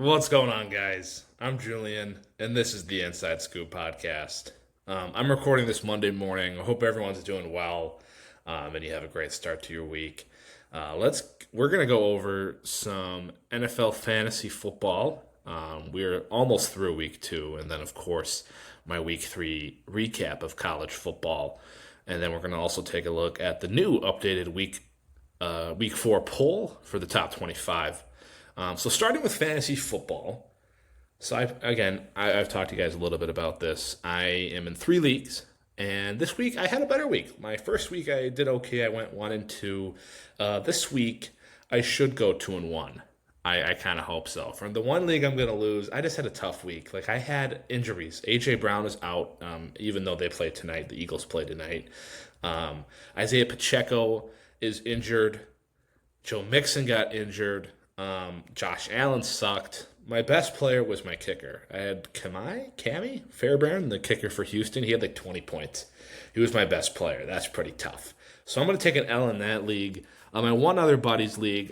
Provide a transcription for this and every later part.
What's going on, guys? I'm Julian, and this is the Inside Scoop podcast. I'm recording this Monday morning. I hope everyone's doing well, and you have a great start to your week. We're gonna go over some NFL fantasy football. We're almost through week two, and then of course my week three recap of college football, and then we're gonna also take a look at the new updated week four poll for the top 25. So starting with fantasy football. I've talked to you guys a little bit about this. I am in three leagues, and this week I had a better week. My first week I did okay. I went 1-2. This week I should go 2-1. I kind of hope so. From the one league I'm going to lose, I just had a tough week. Like I had injuries. AJ Brown is out, even though they play tonight. The Eagles play tonight. Isaiah Pacheco is injured. Joe Mixon got injured. Josh Allen sucked. My best player was my kicker. I had Cammy Fairbairn, the kicker for Houston. He had like 20 points. He was my best player. That's pretty tough. So I'm going to take an L in that league. My one other buddy's league,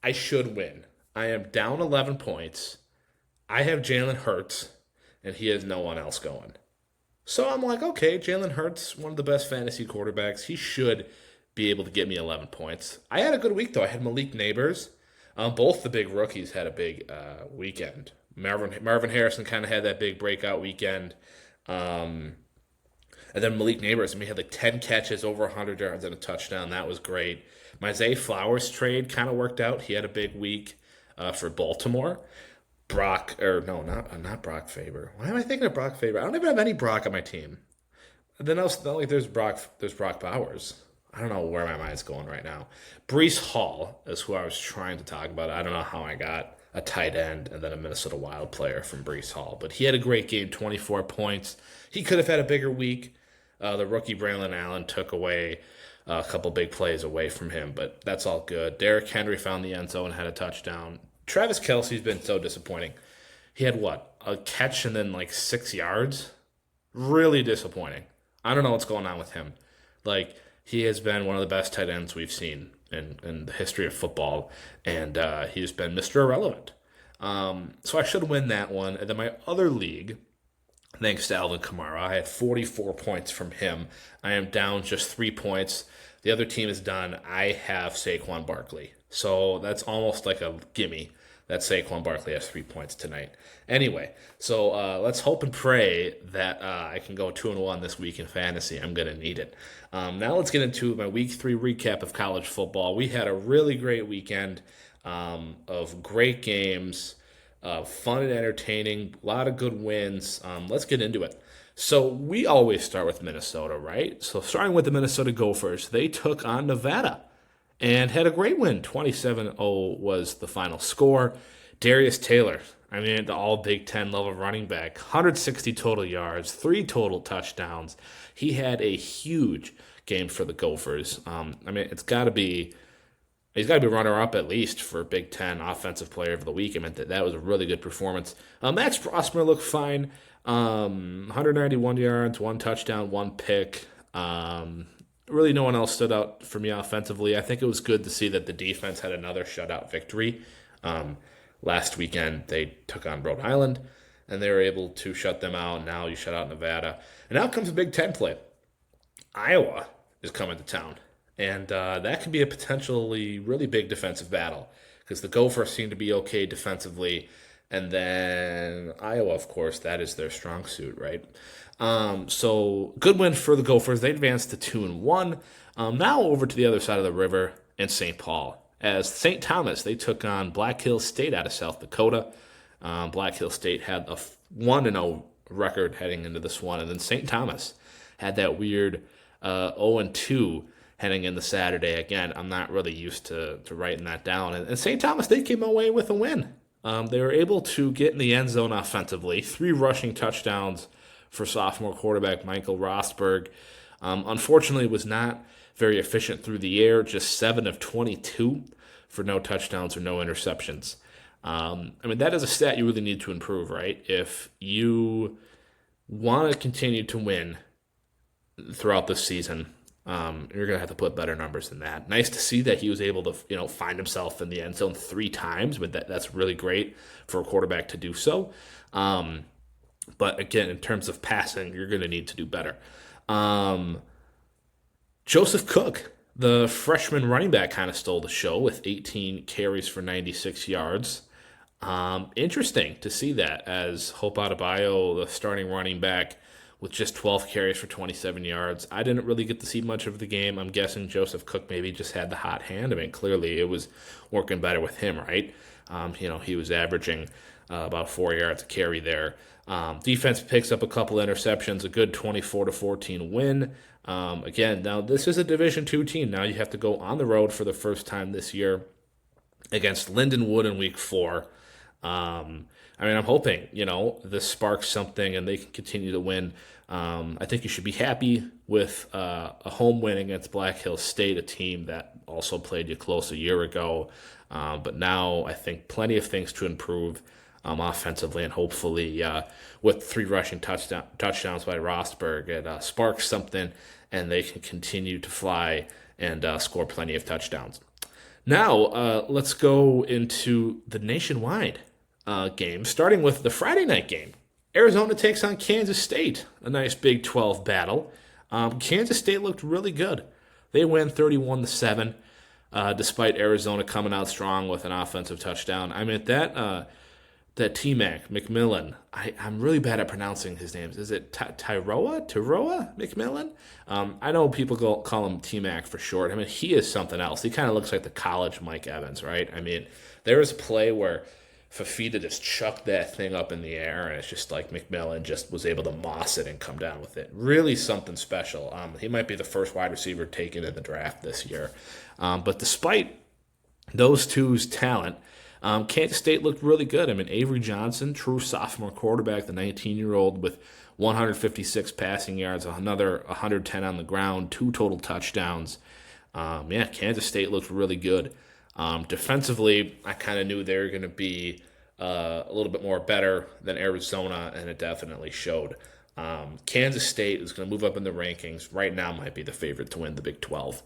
I should win. I am down 11 points. I have Jalen Hurts, and he has no one else going. So I'm like, okay, Jalen Hurts, one of the best fantasy quarterbacks. He should be able to get me 11 points. I had a good week, though. I had Malik Neighbors. Both the big rookies had a big weekend. Marvin Harrison kind of had that big breakout weekend. And then Malik Neighbors, he had like 10 catches, over 100 yards, and a touchdown. That was great. My Zay Flowers trade kind of worked out. He had a big week for Baltimore. Not Brock Faber. Why am I thinking of Brock Faber? I don't even have any Brock on my team. Then else, not like there's Brock Bowers. I don't know where my mind's going right now. Brees Hall is who I was trying to talk about. I don't know how I got a tight end and then a Minnesota Wild player from Brees Hall. But he had a great game, 24 points. He could have had a bigger week. The rookie Braylon Allen took away a couple big plays away from him, but that's all good. Derrick Henry found the end zone and had a touchdown. Travis Kelce's been so disappointing. He had what? A catch and then like 6 yards? Really disappointing. I don't know what's going on with him. Like, he has been one of the best tight ends we've seen in the history of football, and he's been Mr. Irrelevant. So I should win that one. And then my other league, thanks to Alvin Kamara, I had 44 points from him. I am down just 3 points. The other team is done. I have Saquon Barkley. So that's almost like a gimme that Saquon Barkley has 3 points tonight. Anyway, so let's hope and pray that I can go 2-1 this week in fantasy. I'm going to need it. Now let's get into my week three recap of college football. We had a really great weekend of great games, fun and entertaining, a lot of good wins. Let's get into it. So we always start with Minnesota, right? So starting with the Minnesota Gophers, they took on Nevada and had a great win. 27-0 was the final score. Darius Taylor, the all Big Ten level running back, 160 total yards, 3 total touchdowns. He had a huge game for the Gophers. He's got to be runner-up at least for Big Ten Offensive Player of the Week. That was a really good performance. Max Brosmer looked fine. 191 yards, 1 touchdown, 1 pick. Really, no one else stood out for me offensively. I think it was good to see that the defense had another shutout victory. Last weekend, they took on Rhode Island, and they were able to shut them out. Now you shut out Nevada. And now comes a Big Ten play. Iowa is coming to town, and that could be a potentially really big defensive battle because the Gophers seem to be okay defensively, and then Iowa, of course, that is their strong suit, right? So good win for the Gophers. They advanced to 2-1. Now over to the other side of the river in St. Paul. As St. Thomas, they took on Black Hills State out of South Dakota. Black Hills State had a 1-0 record heading into this one. And then St. Thomas had that weird 0-2 heading into Saturday. Again, I'm not really used to writing that down. And St. Thomas, they came away with a win. They were able to get in the end zone offensively. 3 rushing touchdowns for sophomore quarterback Michael Rosberg. Unfortunately, was not very efficient through the air, just 7 of 22 for no touchdowns or no interceptions. That is a stat you really need to improve, right? If you want to continue to win throughout this season, You're going to have to put better numbers than that. Nice to see that he was able to, find himself in the end zone 3 times, but that's really great for a quarterback to do so. But again, in terms of passing, you're going to need to do better. Um, Joseph Cook, the freshman running back, kind of stole the show with 18 carries for 96 yards. Interesting to see that as Hope Adebayo, the starting running back, with just 12 carries for 27 yards. I didn't really get to see much of the game. I'm guessing Joseph Cook maybe just had the hot hand. I mean, clearly it was working better with him, right? He was averaging about 4 yards a carry there. Defense picks up a couple interceptions, a good 24-14 win. Again, now this is a Division II team. Now you have to go on the road for the first time this year against Lindenwood in Week 4. I'm hoping, this sparks something and they can continue to win. I think you should be happy with a home win against Black Hills State, a team that also played you close a year ago. But now I think plenty of things to improve offensively, and hopefully with 3 rushing touchdowns by Rosberg, it sparks something and they can continue to fly and score plenty of touchdowns. Now, let's go into the nationwide game, starting with the Friday night game. Arizona takes on Kansas State, a nice Big 12 battle. Kansas State looked really good. They win 31-7, despite Arizona coming out strong with an offensive touchdown. I mean, that T-Mac, McMillan, I'm really bad at pronouncing his names. Is it Tyroa McMillan? I know people call him T-Mac for short. I mean, he is something else. He kind of looks like the college Mike Evans, right? I mean, there was a play where Fafita just chucked that thing up in the air, and it's just like McMillan just was able to moss it and come down with it. Really something special. He might be the first wide receiver taken in the draft this year. But despite those two's talent, Kansas State looked really good. I mean, Avery Johnson, true sophomore quarterback, the 19-year-old with 156 passing yards, another 110 on the ground, 2 total touchdowns. Kansas State looked really good. Defensively, I kind of knew they were going to be a little bit more better than Arizona, and it definitely showed. Kansas State is going to move up in the rankings. Right now might be the favorite to win the Big 12.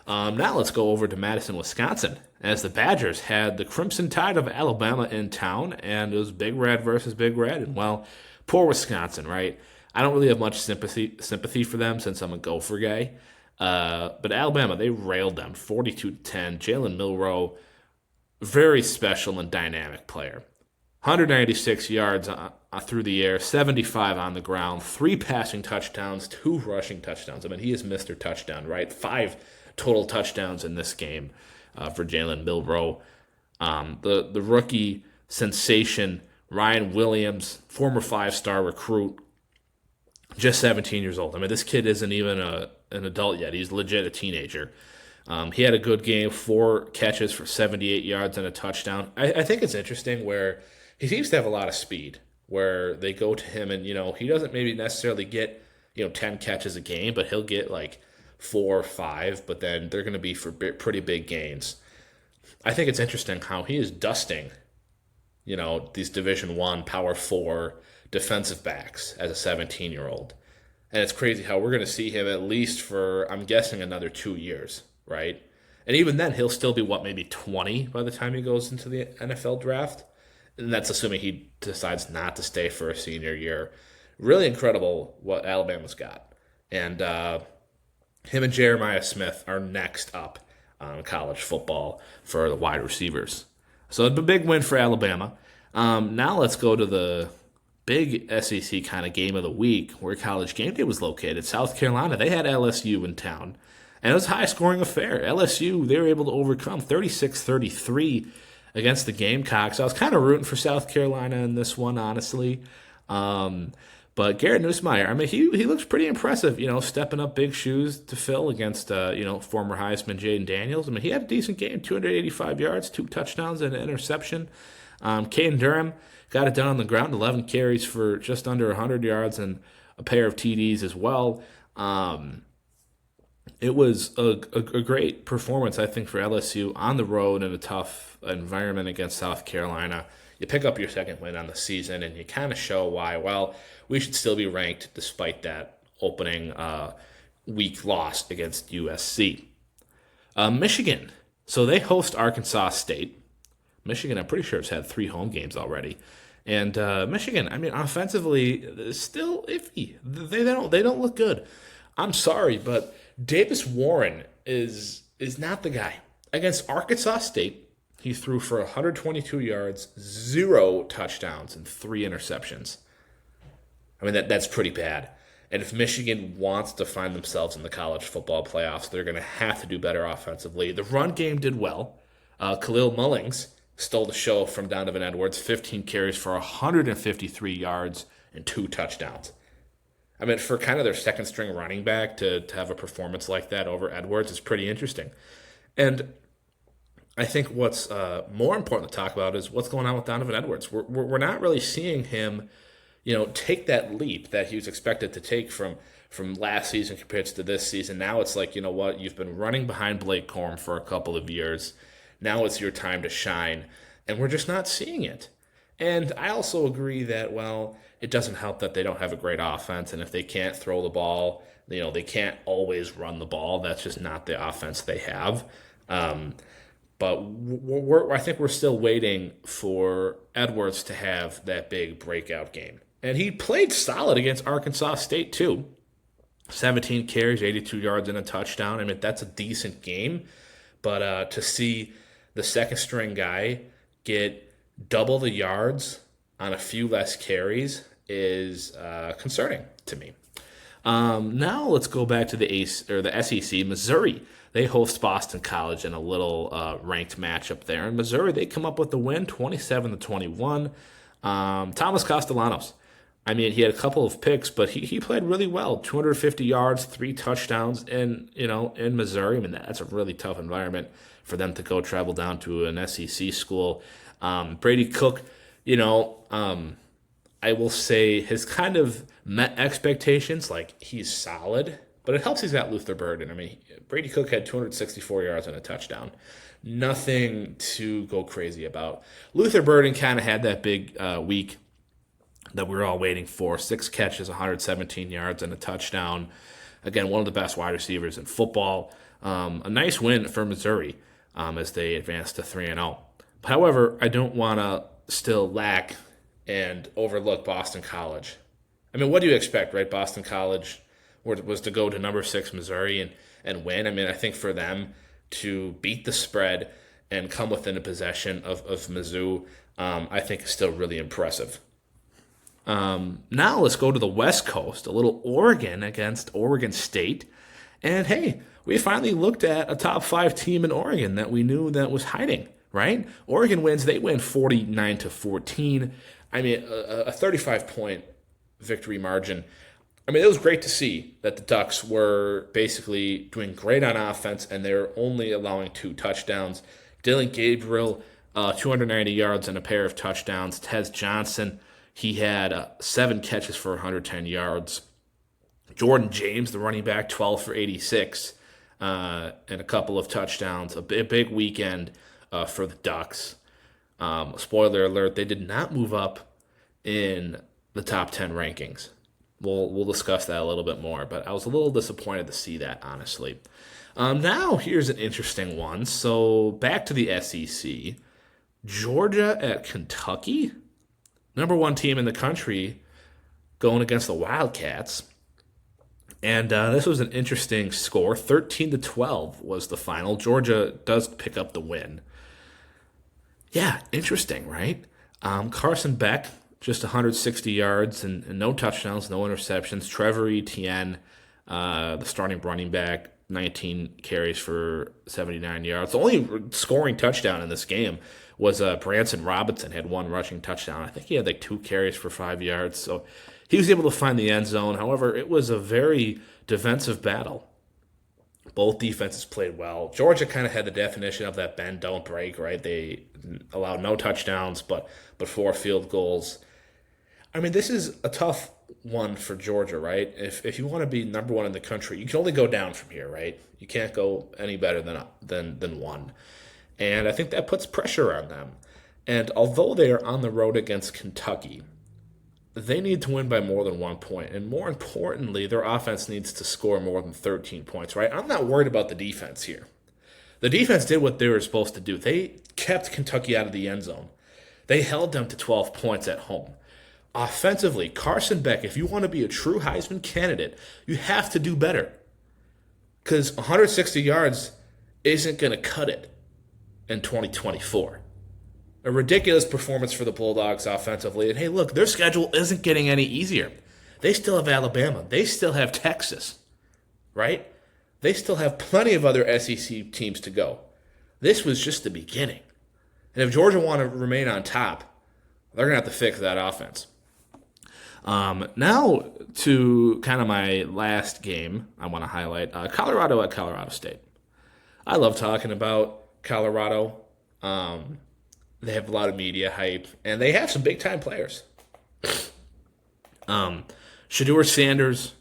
Now let's go over to Madison, Wisconsin, as the Badgers had the Crimson Tide of Alabama in town, and it was Big Red versus Big Red. And, well, poor Wisconsin, right? I don't really have much sympathy for them since I'm a Gopher guy. But Alabama, they railed them 42-10. Jalen Milroe, very special and dynamic player. 196 yards through the air, 75 on the ground, 3 passing touchdowns, 2 rushing touchdowns. I mean, he is Mr. Touchdown, right? 5 total touchdowns in this game for Jalen Milroe. The rookie sensation, Ryan Williams, former 5-star recruit, just 17 years old. I mean, this kid isn't even an adult yet. He's legit a teenager. He had a good game, 4 catches for 78 yards and a touchdown. I think it's interesting where he seems to have a lot of speed, where they go to him and, he doesn't maybe necessarily get, 10 catches a game, but he'll get like 4 or 5, but then they're going to be for pretty big gains. I think it's interesting how he is dusting, these Division I, Power 4 defensive backs as a 17-year-old. And it's crazy how we're going to see him at least for, I'm guessing, another 2 years, right? And even then, he'll still be, maybe 20 by the time he goes into the NFL draft? And that's assuming he decides not to stay for a senior year. Really incredible what Alabama's got. And him and Jeremiah Smith are next up on college football for the wide receivers. So a big win for Alabama. Now let's go to the big SEC kind of game of the week where College Game Day was located. South Carolina, they had LSU in town. And it was a high-scoring affair. LSU, they were able to overcome 36-33 against the Gamecocks. I was kind of rooting for South Carolina in this one, honestly. But Garrett Nussmeier, I mean, he looks pretty impressive, stepping up big shoes to fill against, former Heisman Jaden Daniels. I mean, he had a decent game, 285 yards, 2 touchdowns, and an interception. Caden Durham got it done on the ground, 11 carries for just under 100 yards and a pair of TDs as well. It was a great performance, I think, for LSU on the road in a tough environment against South Carolina. You pick up your second win on the season, and you kind of show why, we should still be ranked despite that opening week loss against USC. Michigan. So they host Arkansas State. Michigan, I'm pretty sure, has had 3 home games already. And Michigan, I mean, offensively, still iffy. They don't look good. I'm sorry, but Davis Warren is not the guy. Against Arkansas State, he threw for 122 yards, 0 touchdowns, and 3 interceptions. I mean, that's pretty bad. And if Michigan wants to find themselves in the college football playoffs, they're going to have to do better offensively. The run game did well. Khalil Mullings stole the show from Donovan Edwards, 15 carries for 153 yards and 2 touchdowns. I mean, for kind of their second string running back to have a performance like that over Edwards is pretty interesting. And I think what's more important to talk about is what's going on with Donovan Edwards. We're not really seeing him, take that leap that he was expected to take from last season compared to this season. Now it's like, you know what, you've been running behind Blake Corum for a couple of years. Now it's your time to shine, and we're just not seeing it. And I also agree that, well, it doesn't help that they don't have a great offense, and if they can't throw the ball, they can't always run the ball. That's just not the offense they have. But I think we're still waiting for Edwards to have that big breakout game. And he played solid against Arkansas State, too. 17 carries, 82 yards, and a touchdown. I mean, that's a decent game. But to see the second string guy get double the yards on a few less carries is concerning to me. Now let's go back to the SEC. Missouri, they host Boston College in a little ranked matchup there. In Missouri, they come up with the win, 27-21. Thomas Castellanos, I mean, he had a couple of picks, but he played really well. 250 yards, 3 touchdowns in Missouri. I mean, that's a really tough environment for them to go travel down to an SEC school. Brady Cook, I will say has kind of met expectations. Like, he's solid, but it helps he's got Luther Burden. I mean, Brady Cook had 264 yards and a touchdown. Nothing to go crazy about. Luther Burden kind of had that big week that we were all waiting for. 6 catches, 117 yards, and a touchdown. Again, one of the best wide receivers in football. A nice win for Missouri as they advance to 3-0. However, I don't want to still lack and overlook Boston College. I mean, what do you expect, right? Boston College was to go to number 6 Missouri and win. I mean, I think for them to beat the spread and come within a possession of Mizzou, I think is still really impressive. Now let's go to the West Coast, a little Oregon against Oregon State. And hey, we finally looked at a top 5 team in Oregon that we knew that was hiding, right? Oregon wins. They win 49-14. I mean, a 35-point victory margin. I mean, it was great to see that the Ducks were basically doing great on offense, and they're only allowing 2 touchdowns. Dylan Gabriel, 290 yards and a pair of touchdowns. Tez Johnson, he had 7 catches for 110 yards. Jordan James, the running back, 12 for 86 and a couple of touchdowns. A big weekend for the Ducks. Spoiler alert, they did not move up in the top 10 rankings. We'll discuss that a little bit more, but I was a little disappointed to see that, honestly. Now, here's an interesting one. So, back to the SEC. Georgia at Kentucky. Number 1 team in the country going against the Wildcats. And this was an interesting score. 13-12 was the final. Georgia does pick up the win. Yeah, interesting, right? Carson Beck, just 160 yards and no touchdowns, no interceptions. Trevor Etienne, the starting running back, 19 carries for 79 yards. The only scoring touchdown in this game was Branson Robinson had 1 rushing touchdown. I think he had like 2 carries for 5 yards. So he was able to find the end zone. However, it was a very defensive battle. Both defenses played well. Georgia kind of had the definition of that bend, don't break, right? They allowed no touchdowns, but 4 field goals. I mean, this is a tough one for Georgia, right? If you want to be number 1 in the country, you can only go down from here, right? You can't go any better than 1. And I think that puts pressure on them. And although they are on the road against Kentucky, they need to win by more than 1 point. And more importantly, their offense needs to score more than 13 points, right? I'm not worried about the defense here. The defense did what they were supposed to do. They kept Kentucky out of the end zone. They held them to 12 points at home. Offensively, Carson Beck, if you want to be a true Heisman candidate, you have to do better. Because 160 yards isn't going to cut it in 2024. A ridiculous performance for the Bulldogs offensively. And hey, look, their schedule isn't getting any easier. They still have Alabama. They still have Texas, right? They still have plenty of other SEC teams to go. This was just the beginning. And if Georgia want to remain on top, they're going to have to fix that offense. Now to kind of my last game I want to highlight, Colorado at Colorado State. I love talking about Colorado. They have a lot of media hype, and they have some big-time players. Shedeur Sanders,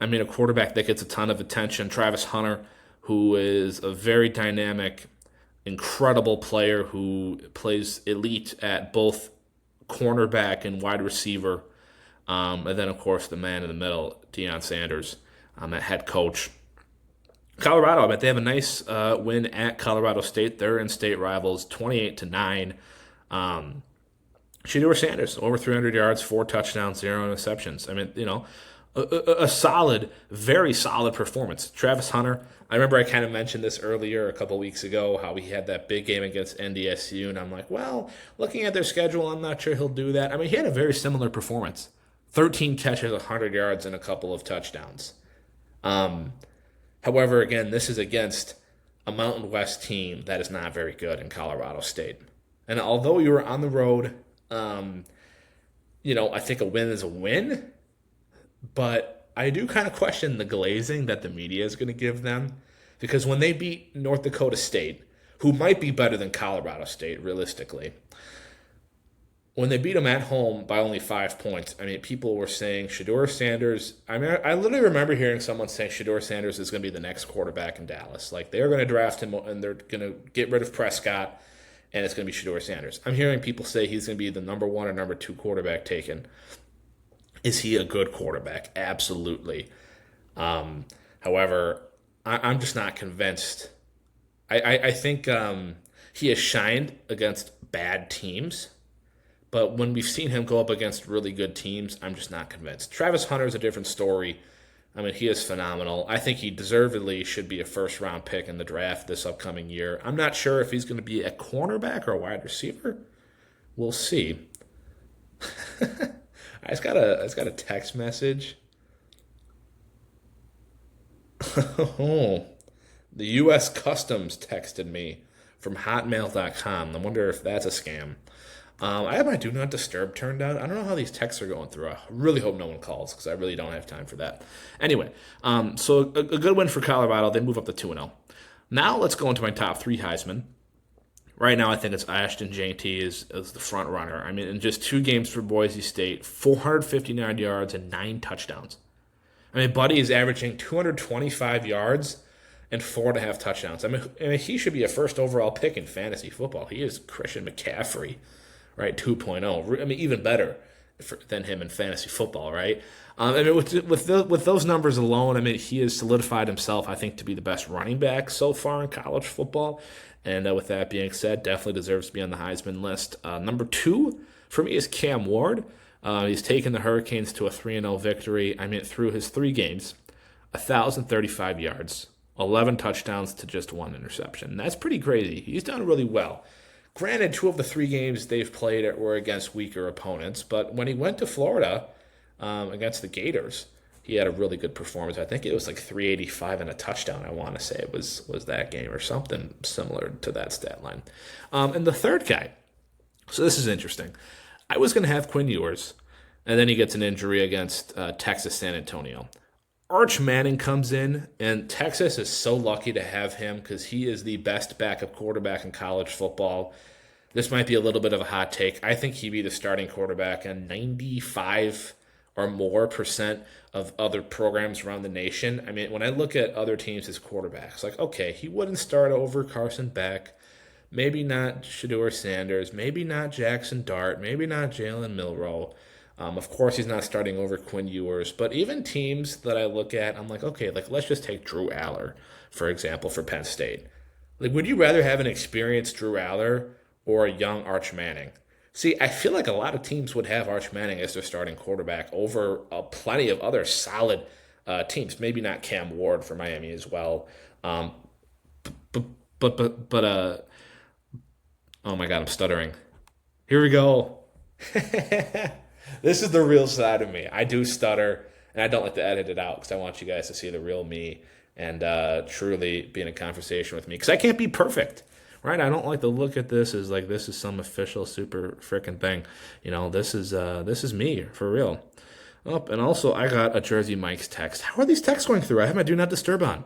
a quarterback that gets a ton of attention. Travis Hunter, who is a very dynamic, incredible player who plays elite at both cornerback and wide receiver. And then, of course, the man in the middle, Deion Sanders, at head coach. Colorado, they have a nice win at Colorado State. They're in-state rivals, 28-9. Shedeur Sanders, over 300 yards, 4 touchdowns, 0 interceptions. A solid, very solid performance. Travis Hunter, I remember I kind of mentioned this earlier a couple weeks ago, how he had that big game against NDSU, and I'm like, well, looking at their schedule, I'm not sure he'll do that. He had a very similar performance. 13 catches, 100 yards, and a couple of touchdowns. However, again, this is against a Mountain West team that is not very good in Colorado State. And although you were on the road, I think a win is a win. But I do kind of question the glazing that the media is going to give them. Because when they beat North Dakota State, who might be better than Colorado State, realistically, when they beat them at home by only 5 points, people were saying Shedeur Sanders. I literally remember hearing someone say Shedeur Sanders is going to be the next quarterback in Dallas. Like, they're going to draft him and they're going to get rid of Prescott, and it's going to be Shedeur Sanders. I'm hearing people say he's going to be the number 1 or number 2 quarterback taken. Is he a good quarterback? Absolutely. However, I'm just not convinced. I think he has shined against bad teams. But when we've seen him go up against really good teams, I'm just not convinced. Travis Hunter is a different story. He is phenomenal. I think he deservedly should be a first-round pick in the draft this upcoming year. I'm not sure if he's going to be a cornerback or a wide receiver. We'll see. I just got a text message. The U.S. Customs texted me from Hotmail.com. I wonder if that's a scam. I have my Do Not Disturb turned on. I don't know how these texts are going through. I really hope no one calls because I really don't have time for that. Anyway, so a good win for Colorado. They move up to 2-0. Now let's go into my top 3 Heisman. Right now I think it's Ashton Jeanty is the front runner. In just 2 games for Boise State, 459 yards and 9 touchdowns. Buddy is averaging 225 yards and 4.5 touchdowns. He should be a first overall pick in fantasy football. He is Christian McCaffrey. Right, 2.0. Even better than him in fantasy football, right? With those numbers alone, he has solidified himself, I think, to be the best running back so far in college football. And with that being said, definitely deserves to be on the Heisman list. Number 2 for me is Cam Ward. He's taken the Hurricanes to a 3-0 victory. Through his 3 games, 1,035 yards, 11 touchdowns to just 1 interception. That's pretty crazy. He's done really well. Granted, 2 of the 3 games they've played were against weaker opponents, but when he went to Florida against the Gators, he had a really good performance. I think it was like 385 and a touchdown, I want to say it was that game or something similar to that stat line. And the third guy, so this is interesting. I was going to have Quinn Ewers, and then he gets an injury against Texas San Antonio. Arch Manning comes in, and Texas is so lucky to have him because he is the best backup quarterback in college football. This might be a little bit of a hot take. I think he'd be the starting quarterback in 95 or more percent of other programs around the nation. When I look at other teams as quarterbacks, like, okay, he wouldn't start over Carson Beck, maybe not Shedeur Sanders, maybe not Jackson Dart, maybe not Jalen Milroe. Of course, he's not starting over Quinn Ewers, but even teams that I look at, I'm like, okay, like let's just take Drew Aller, for example, for Penn State. Like, would you rather have an experienced Drew Aller or a young Arch Manning? See, I feel like a lot of teams would have Arch Manning as their starting quarterback over plenty of other solid teams. Maybe not Cam Ward for Miami as well. Um, but, but, oh my God, I'm stuttering. Here we go. This is the real side of me. I do stutter, and I don't like to edit it out because I want you guys to see the real me and truly be in a conversation with me because I can't be perfect, right? I don't like to look at this as like this is some official super freaking thing. This is me for real. Oh, and also I got a Jersey Mike's text. How are these texts going through? I have my do not disturb on.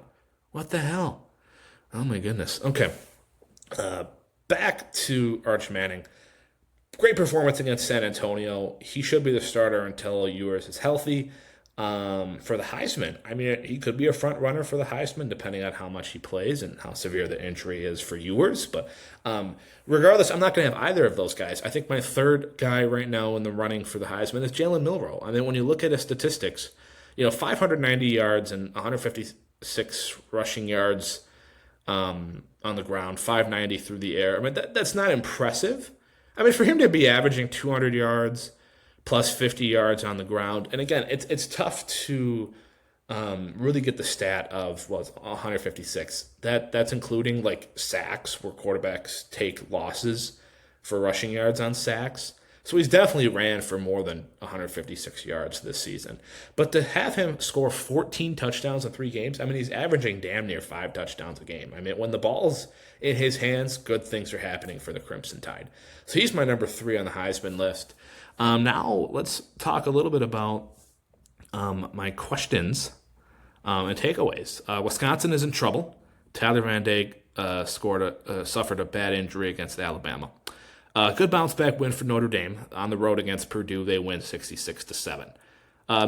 What the hell? Oh my goodness. Okay. Back to Arch Manning. Great performance against San Antonio. He should be the starter until Ewers is healthy. For the Heisman, I mean, he could be a front runner for the Heisman depending on how much he plays and how severe the injury is for Ewers. But regardless, I'm not going to have either of those guys. I think my third guy right now in the running for the Heisman is Jalen Milroe. I mean, when you look at his statistics, 590 yards and 156 rushing yards on the ground, 590 through the air. I mean, that's not impressive. I mean, for him to be averaging 200 yards plus 50 yards on the ground, and again, it's tough to really get the stat of 156. That's including like sacks where quarterbacks take losses for rushing yards on sacks. So he's definitely ran for more than 156 yards this season. But to have him score 14 touchdowns in 3 games, I mean, he's averaging damn near 5 touchdowns a game. I mean, when the ball's in his hands, good things are happening for the Crimson Tide. So he's my number 3 on the Heisman list. Now let's talk a little bit about my questions and takeaways. Wisconsin is in trouble. Tyler Van Dyke suffered a bad injury against Alabama. Good bounce back win for Notre Dame on the road against Purdue. They win 66-7.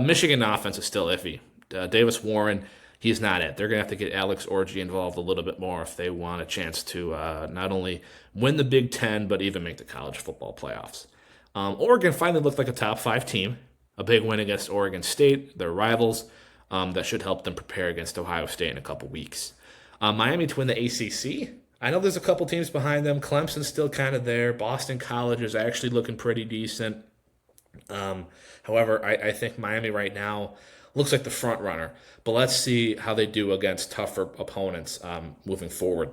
Michigan offense is still iffy. Davis Warren, he's not it. They're going to have to get Alex Orji involved a little bit more if they want a chance to not only win the Big Ten but even make the college football playoffs. Oregon finally looked like a top 5 team. A big win against Oregon State, their rivals. That should help them prepare against Ohio State in a couple weeks. Miami to win the ACC. I know there's a couple teams behind them. Clemson's still kind of there. Boston College is actually looking pretty decent. However, I think Miami right now looks like the front runner. But let's see how they do against tougher opponents moving forward.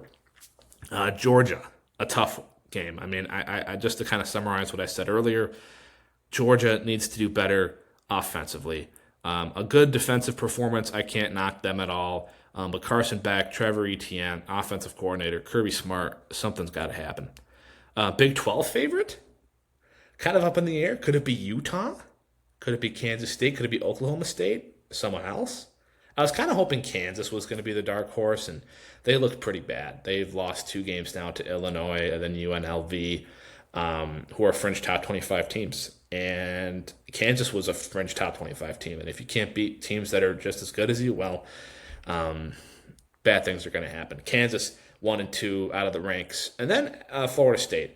Georgia, a tough game. I mean, I just to kind of summarize what I said earlier, Georgia needs to do better offensively. A good defensive performance, I can't knock them at all. But Carson Beck, Trevor Etienne, offensive coordinator, Kirby Smart, something's got to happen. Big 12 favorite? Kind of up in the air. Could it be Utah? Could it be Kansas State? Could it be Oklahoma State? Someone else? I was kind of hoping Kansas was going to be the dark horse, and they looked pretty bad. They've lost 2 games now to Illinois and then UNLV, who are fringe top 25 teams. And Kansas was a fringe top 25 team. And if you can't beat teams that are just as good as you, well, bad things are going to happen. Kansas 1-2 out of the ranks. And then Florida State.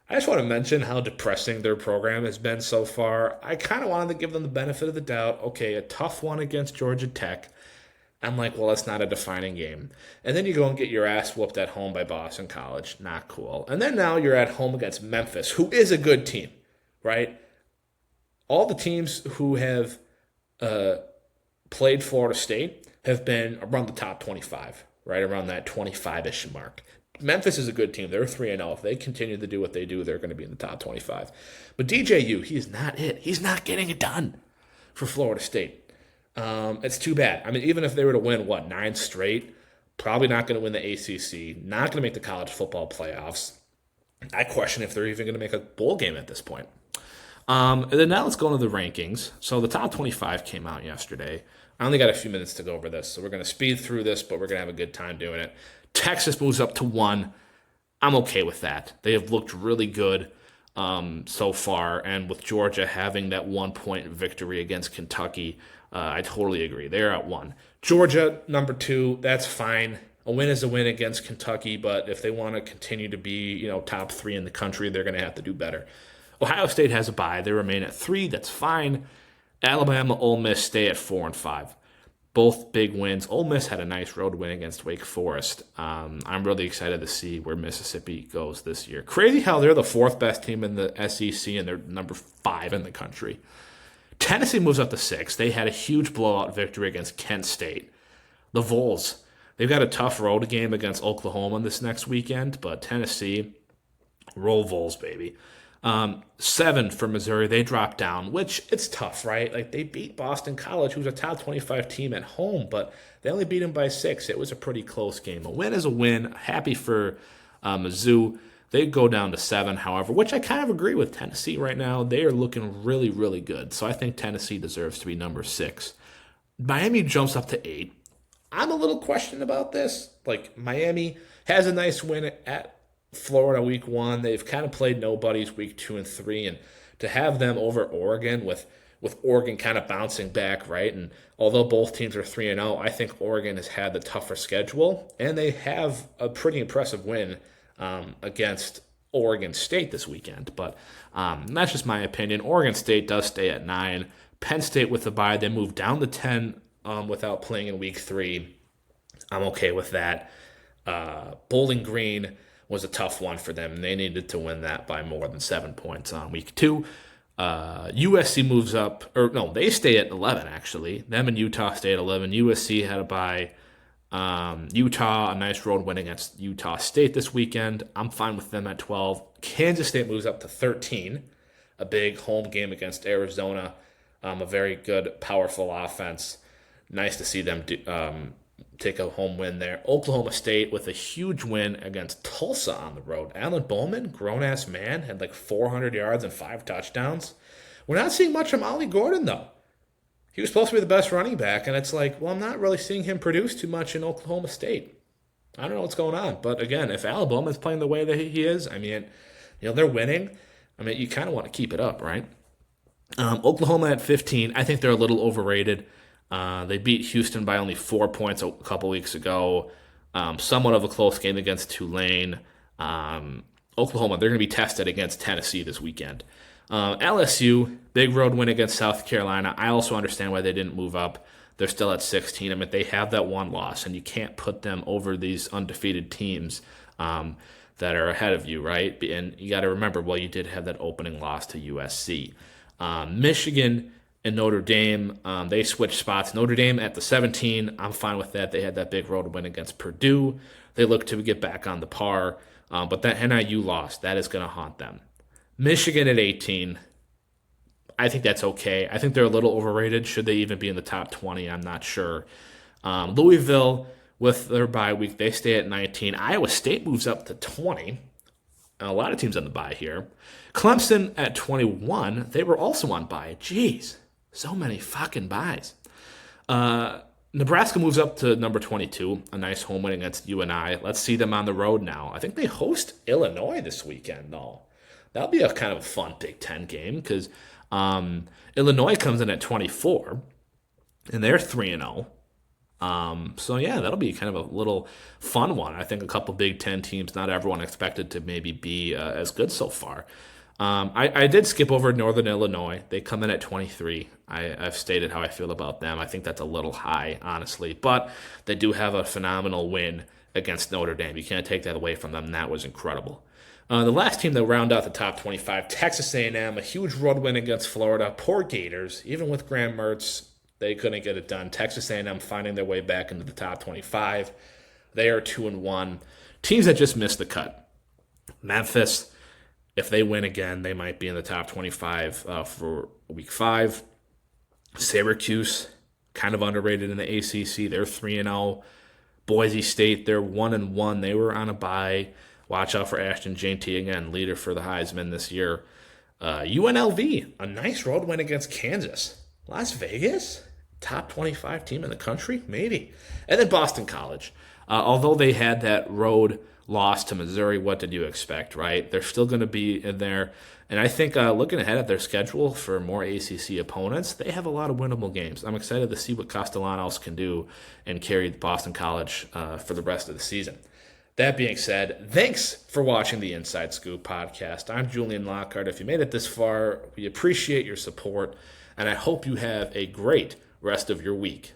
I just want to mention how depressing their program has been so far. I kind of wanted to give them the benefit of the doubt. Okay, a tough one against Georgia Tech. I'm like, well, it's not a defining game. And then you go and get your ass whooped at home by Boston College. Not cool. And then now you're at home against Memphis, who is a good team, right? All the teams who have played Florida State have been around the top 25, right around that 25-ish mark. Memphis is a good team. They're 3-0. If they continue to do what they do, they're going to be in the top 25. But DJU, he is not it. He's not getting it done for Florida State. It's too bad. I mean, even if they were to win, 9 straight, probably not going to win the ACC, not going to make the college football playoffs. I question if they're even going to make a bowl game at this point. And then now let's go into the rankings. So the top 25 came out yesterday. I only got a few minutes to go over this, so we're going to speed through this, but we're going to have a good time doing it. Texas moves up to 1. I'm okay with that. They have looked really good so far, and with Georgia having that 1-point victory against Kentucky, I totally agree. They're at 1. Georgia, number 2, that's fine. A win is a win against Kentucky, but if they want to continue to be, top 3 in the country, they're going to have to do better. Ohio State has a bye. They remain at 3. That's fine. Alabama, Ole Miss stay at 4 and 5. Both big wins. Ole Miss had a nice road win against Wake Forest. I'm really excited to see where Mississippi goes this year. Crazy how they're the 4th best team in the SEC and they're number 5 in the country. Tennessee moves up to 6. They had a huge blowout victory against Kent State. The Vols, they've got a tough road game against Oklahoma this next weekend, but Tennessee, roll Vols, baby. 7 for Missouri. They dropped down, which it's tough, right? Like they beat Boston College, who's a top 25 team at home, but they only beat them by 6. It was a pretty close game. A win is a win. Happy for Mizzou. They go down to 7, however, which I kind of agree with Tennessee right now. They are looking really, really good. So I think Tennessee deserves to be number 6. Miami jumps up to 8. I'm a little questioned about this. Like Miami has a nice win at Florida week 1. They've kind of played nobodies week 2 and 3, and to have them over Oregon with Oregon kind of bouncing back, right? And although both teams are 3-0, I think Oregon has had the tougher schedule, and they have a pretty impressive win against Oregon State this weekend. But that's just my opinion. Oregon State does stay at 9. Penn State with the bye, they move down to 10 without playing in week 3. I'm okay with that. Bowling Green was a tough one for them. They needed to win that by more than 7 points on week 2. USC moves up, or no, they stay at 11 actually. Them and Utah stay at 11. USC had a bye. Utah, a nice road win against Utah State this weekend. I'm fine with them at 12. Kansas State moves up to 13. A big home game against Arizona. A very good, powerful offense. Nice to see them take a home win there. Oklahoma State with a huge win against Tulsa on the road. Alan Bowman, grown-ass man, had like 400 yards and 5 touchdowns. We're not seeing much of Ollie Gordon, though. He was supposed to be the best running back, and it's like, well, I'm not really seeing him produce too much in Oklahoma State. I don't know what's going on. But again, if Alan Bowman's playing the way that he is, I mean, they're winning. I mean, you kind of want to keep it up, right? Oklahoma at 15, I think they're a little overrated. They beat Houston by only 4 points a couple weeks ago. Somewhat of a close game against Tulane. Oklahoma, they're going to be tested against Tennessee this weekend. LSU, big road win against South Carolina. I also understand why they didn't move up. They're still at 16. I mean, they have that one loss, and you can't put them over these undefeated teams that are ahead of you, right? And you got to remember, well, you did have that opening loss to USC. Michigan and Notre Dame, they switched spots. Notre Dame at the 17, I'm fine with that. They had that big road win against Purdue. They look to get back on the par, but that NIU loss, that is going to haunt them. Michigan at 18, I think that's okay. I think they're a little overrated. Should they even be in the top 20? I'm not sure. Louisville, with their bye week, they stay at 19. Iowa State moves up to 20. A lot of teams on the bye here. Clemson at 21. They were also on bye. Jeez, so many fucking byes. Nebraska moves up to number 22. A nice home win against UNI. Let's see them on the road now. I think they host Illinois this weekend, though. That'll be a kind of a fun Big Ten game because Illinois comes in at 24, and they're 3-0. So, yeah, that'll be kind of a little fun one. I think a couple Big Ten teams, not everyone expected to maybe be as good so far. I did skip over Northern Illinois. They come in at 23. I've stated how I feel about them. I think that's a little high, honestly. But they do have a phenomenal win against Notre Dame. You can't take that away from them. That was incredible. The last team that round out the top 25, Texas A&M, a huge road win against Florida. Poor Gators, even with Graham Mertz, they couldn't get it done. Texas A&M finding their way back into the top 25. They are 2-1. Teams that just missed the cut. Memphis, if they win again, they might be in the top 25 for week 5. Syracuse, kind of underrated in the ACC. They're 3-0. Boise State, they're 1-1. They were on a bye. Watch out for Ashton Jeanty again, leader for the Heisman this year. UNLV, a nice road win against Kansas. Las Vegas, top 25 team in the country? Maybe. And then Boston College. Although they had that road loss to Missouri, what did you expect, right? They're still going to be in there. And I think looking ahead at their schedule for more ACC opponents, they have a lot of winnable games. I'm excited to see what Castellanos can do and carry Boston College for the rest of the season. That being said, thanks for watching the Inside Scoop podcast. I'm Julian Lockhart. If you made it this far, we appreciate your support, and I hope you have a great rest of your week.